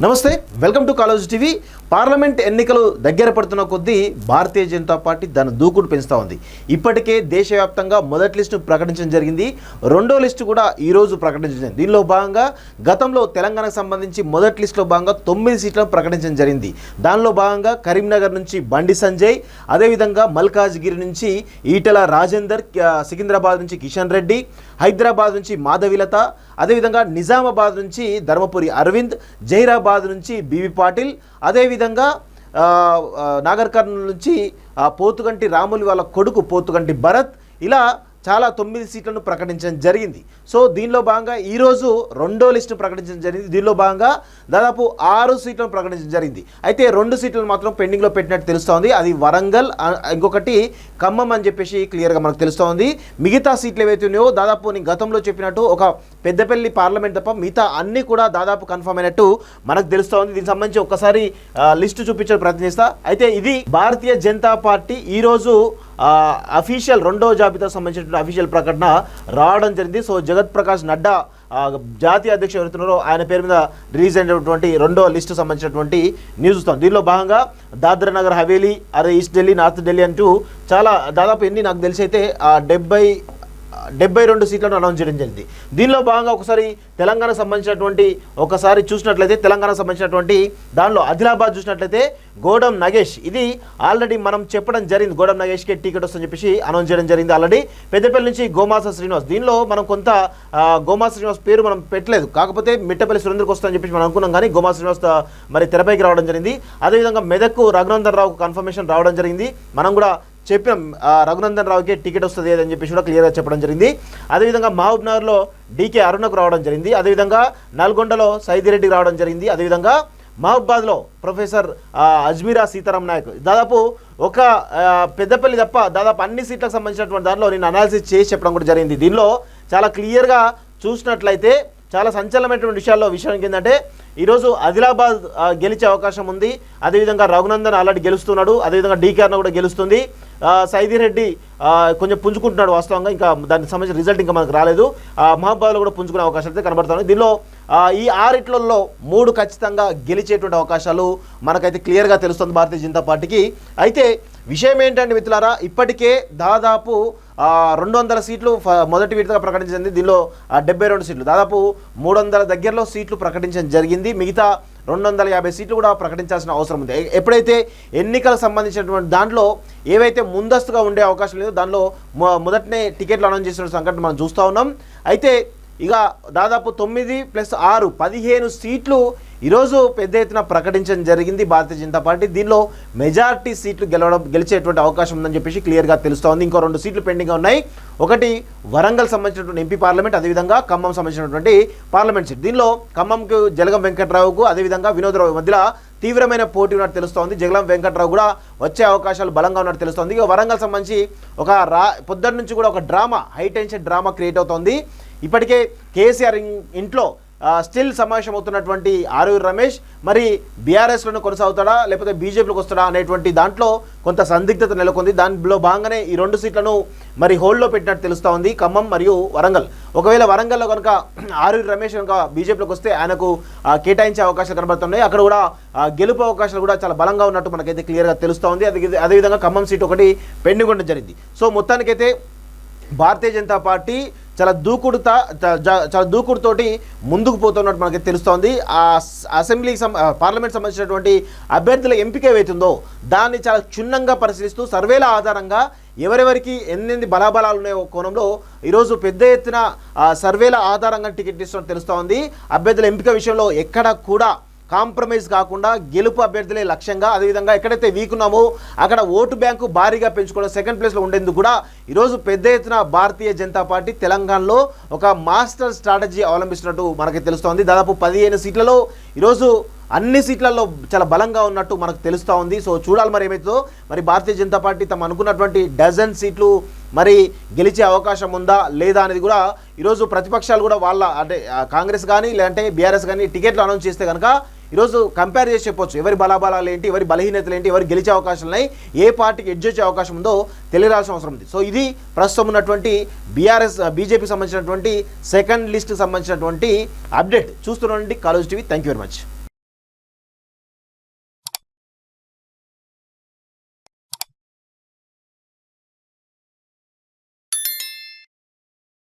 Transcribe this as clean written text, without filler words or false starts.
నమస్తే, welcome to college TV. Parliament ఎన్నికలు దగ్గర పడుతున్న కొద్దీ భారతీయ జనతా పార్టీ దాని దూకుడు పెంచుతూ ఉంది. ఇప్పటికే దేశవ్యాప్తంగా మొదటి లిస్టు ప్రకటించడం జరిగింది, రెండో లిస్టు కూడా ఈరోజు ప్రకటించడం. దీనిలో భాగంగా గతంలో తెలంగాణకు సంబంధించి మొదటి లిస్టులో భాగంగా 9 సీట్లను ప్రకటించడం జరిగింది. దానిలో భాగంగా కరీంనగర్ నుంచి బండి సంజయ్, అదేవిధంగా మల్కాజ్గిరి నుంచి ఈటెల రాజేందర్, సికింద్రాబాద్ నుంచి కిషన్ రెడ్డి, హైదరాబాద్ నుంచి మాధవిలత, అదేవిధంగా నిజామాబాద్ నుంచి ధర్మపురి అరవింద్, జహీరాబాద్ నుంచి బీవీ పాటిల్, అదేవిధంగా నాగర్ కర్నూలు నుంచి పోతుగంటి రాములు వాళ్ళ కొడుకు పోతుగంటి భరత్, ఇలా చాలా 9 సీట్లను ప్రకటించడం జరిగింది. సో దీనిలో భాగంగా ఈరోజు రెండో లిస్టు ప్రకటించడం జరిగింది. దీనిలో భాగంగా దాదాపు 6 సీట్లను ప్రకటించడం జరిగింది. అయితే 2 సీట్లను మాత్రం పెండింగ్లో పెట్టినట్టు తెలుస్తోంది. అది వరంగల్, ఇంకొకటి ఖమ్మం అని చెప్పేసి క్లియర్గా మనకు తెలుస్తోంది. మిగతా సీట్లు ఏవైతే ఉన్నాయో దాదాపు నేను గతంలో చెప్పినట్టు ఒక పెద్దపల్లి పార్లమెంట్ తప్ప మిగతా అన్నీ కూడా దాదాపు కన్ఫర్మ్ అయినట్టు మనకు తెలుస్తోంది. దీనికి సంబంధించి ఒక్కసారి లిస్టు చూపించే ప్రయత్నం చేస్తా. అయితే ఇది భారతీయ జనతా పార్టీ ఈరోజు అఫీషియల్ రెండో జాబితా సంబంధించినటువంటి అఫీషియల్ ప్రకటన రావడం జరిగింది. సో జగత్ ప్రకాష్ నడ్డా జాతీయ అధ్యక్షుడు ఎవరుతున్నారో ఆయన పేరు మీద రిలీజ్ అయినటువంటి రెండో లిస్టు సంబంధించినటువంటి న్యూస్ వస్తాం. దీనిలో భాగంగా దాద్రా నగర్ హవేలీ, ఈస్ట్ ఢిల్లీ, నార్త్ ఢిల్లీ అంటూ చాలా దాదాపు ఎన్ని నాకు తెలిసి అయితే 72 సీట్లను అనౌన్స్ చేయడం జరిగింది. దీనిలో భాగంగా ఒకసారి తెలంగాణకు సంబంధించినటువంటి ఒకసారి చూసినట్లయితే తెలంగాణకు సంబంధించినటువంటి దానిలో ఆదిలాబాద్ చూసినట్లయితే గోడం నగేష్, ఇది ఆల్రెడీ మనం చెప్పడం జరిగింది, గోడం నగేష్కి టికెట్ వస్తుందని చెప్పేసి అనౌన్స్ చేయడం జరిగింది ఆల్రెడీ. పెద్దపల్లి నుంచి గోమాస శ్రీనివాస్, దీనిలో మనం కొంత గోమాస శ్రీనివాస్ పేరు మనం పెట్టలేదు, కాకపోతే మిట్టపల్లి సురేంద్రకు వస్తుందని చెప్పేసి మనం అనుకున్నాం, కానీ గోమాస శ్రీనివాస్ మరి తెరపైకి రావడం జరిగింది. అదేవిధంగా మెదక్కు రఘునందన్ రావుకు కన్ఫర్మేషన్ రావడం జరిగింది. మనం కూడా చెప్పినాం రఘునందన్ రావుకి టికెట్ వస్తుంది అని చెప్పేసి కూడా క్లియర్గా చెప్పడం జరిగింది. అదేవిధంగా మహబూబ్ నగర్లో డీకే అరుణకు రావడం జరిగింది. అదేవిధంగా నల్గొండలో సైదిరెడ్డికి రావడం జరిగింది. అదేవిధంగా మహబూబాద్లో ప్రొఫెసర్ అజ్మీరా సీతారాం నాయక్, దాదాపు ఒక పెద్దపల్లి తప్ప దాదాపు అన్ని సీట్లకు సంబంధించినటువంటి దానిలో నేను అనాలిసిస్ చేసి చెప్పడం కూడా జరిగింది. దీనిలో చాలా క్లియర్గా చూసినట్లయితే చాలా సంచలనమైనటువంటి విషయం ఏంటంటే ఈరోజు ఆదిలాబాద్ గెలిచే అవకాశం ఉంది. అదేవిధంగా రఘునందన్ ఆల్రెడీ గెలుస్తున్నాడు, అదేవిధంగా డీకే అరుణ కూడా గెలుస్తుంది. సైదిరెడ్డి కొంచెం పుంజుకుంటున్నాడు వాస్తవంగా, ఇంకా దానికి సంబంధించిన రిజల్ట్ ఇంకా మనకు రాలేదు. మహబూబాద్లో కూడా పుంజుకునే అవకాశాలు అయితే కనబడుతున్నాయి. దీనిలో ఈ 6 3 ఖచ్చితంగా గెలిచేటువంటి అవకాశాలు మనకైతే క్లియర్గా తెలుస్తుంది భారతీయ జనతా పార్టీకి. అయితే విషయం ఏంటంటే మిత్రులారా, ఇప్పటికే దాదాపు 200 సీట్లు మొదటి విడతగా ప్రకటించింది. దీనిలో 72 సీట్లు, దాదాపు 300 దగ్గరలో సీట్లు ప్రకటించడం జరిగింది. మిగతా 250 సీట్లు కూడా ప్రకటించాల్సిన అవసరం ఉంది. ఎప్పుడైతే ఎన్నికలకు సంబంధించినటువంటి దాంట్లో ఏవైతే ముందస్తుగా ఉండే అవకాశం లేదో దానిలో మొదటనే టికెట్లు అనౌన్స్ చేసిన సంఘటన మనం చూస్తూ ఉన్నాం. అయితే ఇక దాదాపు 9 + 6 15 సీట్లు ఈరోజు పెద్ద ఎత్తున ప్రకటించడం జరిగింది భారతీయ జనతా పార్టీ. దీనిలో మెజారిటీ సీట్లు గెలిచేటువంటి అవకాశం ఉందని చెప్పేసి క్లియర్గా తెలుస్తోంది. ఇంకో 2 సీట్లు పెండింగ్గా ఉన్నాయి. ఒకటి వరంగల్ సంబంధించినటువంటి ఎంపీ పార్లమెంట్, అదేవిధంగా ఖమ్మం సంబంధించినటువంటి పార్లమెంట్ సీట్. దీనిలో ఖమ్మంకు జలగం వెంకట్రావుకు, అదేవిధంగా వినోద్రావు మధ్యలో తీవ్రమైన పోటీ ఉన్నట్టు తెలుస్తోంది. జగలం వెంకట్రావు కూడా వచ్చే అవకాశాలు బలంగా ఉన్నట్టు తెలుస్తోంది. ఇక వరంగల్ సంబంధించి ఒక పొద్దున్న నుంచి కూడా ఒక drama, high tension drama create అవుతోంది. ఇప్పటికే కేసీఆర్ ఇంట్లో స్టిల్ సమావేశం అవుతున్నటువంటి ఆరూరి రమేష్ మరి బీఆర్ఎస్లోనే కొనసాగుతాడా లేకపోతే బీజేపీలోకి వస్తాడా అనేటువంటి దాంట్లో కొంత సందిగ్ధత నెలకొంది. దానిలో భాగంగానే ఈ 2 సీట్లను మరి హోల్డ్లో పెట్టినట్టు తెలుస్తూ ఉంది, ఖమ్మం మరియు వరంగల్. ఒకవేళ వరంగల్లో కనుక ఆరూరి రమేష్ కనుక బీజేపీలోకి వస్తే ఆయనకు కేటాయించే అవకాశాలు కనబడుతున్నాయి. అక్కడ కూడా గెలుపు అవకాశాలు కూడా చాలా బలంగా ఉన్నట్టు మనకైతే క్లియర్గా తెలుస్తూ ఉంది. అదేవిధంగా ఖమ్మం సీట్ ఒకటి పెండింగ్ ఉండడం జరిగింది. సో మొత్తానికైతే భారతీయ జనతా పార్టీ చాలా దూకుడుతోటి ముందుకు పోతున్నట్టు మనకి తెలుస్తోంది. పార్లమెంట్ సంబంధించినటువంటి అభ్యర్థుల ఎంపిక ఏవైతుందో దాన్ని చాలా క్షుణ్ణంగా పరిశీలిస్తూ సర్వేల ఆధారంగా ఎవరెవరికి ఎన్ని బలాబలాలు ఉన్నాయో కోణంలో ఈరోజు పెద్ద ఎత్తున సర్వేల ఆధారంగా టికెట్ ఇస్తున్నట్టు తెలుస్తోంది. అభ్యర్థుల ఎంపిక విషయంలో ఎక్కడ కూడా కాంప్రమైజ్ కాకుండా గెలుపు అభ్యర్థులే లక్ష్యంగా, అదేవిధంగా ఎక్కడైతే వీక్ ఉన్నామో అక్కడ ఓటు బ్యాంకు భారీగా పెంచుకోవడం, సెకండ్ ప్లేస్లో ఉండేందుకు కూడా ఈరోజు పెద్ద ఎత్తున భారతీయ జనతా పార్టీ తెలంగాణలో ఒక మాస్టర్ స్ట్రాటజీ అవలంబిస్తున్నట్టు మనకి తెలుస్తోంది. దాదాపు 15 సీట్లలో ఈరోజు అన్ని సీట్లలో చాలా బలంగా ఉన్నట్టు మనకు తెలుస్తూ ఉంది. సో చూడాలి మరి ఏమైతుందో. మరి భారతీయ జనతా పార్టీ తమ అనుకున్నటువంటి డజన్ సీట్లు మరి గెలిచే అవకాశం ఉందా లేదా అనేది కూడా ఈరోజు ప్రతిపక్షాలు కూడా వాళ్ళ అంటే కాంగ్రెస్ కానీ లేదంటే బీఆర్ఎస్ కానీ టికెట్లు అనౌన్స్ చేస్తే కనుక ఈరోజు కంపేర్ చేసి చెప్పొచ్చు ఎవరి బలాబలాలు ఏంటి, ఎవరి బలహీనతలు ఏంటి, ఎవరు గెలిచే అవకాశాలు ఉన్నాయి, ఏ పార్టీకి ఎడ్జ్ వచ్చే అవకాశం ఉందో తెలియాల్సిన అవసరం ఉంది. సో ఇది ప్రస్తుతం ఉన్నటువంటి బీజేపీ సంబంధించినటువంటి సెకండ్ లిస్ట్ సంబంధించినటువంటి అప్డేట్. చూస్తున్నటువంటి college TV. Thank you very much.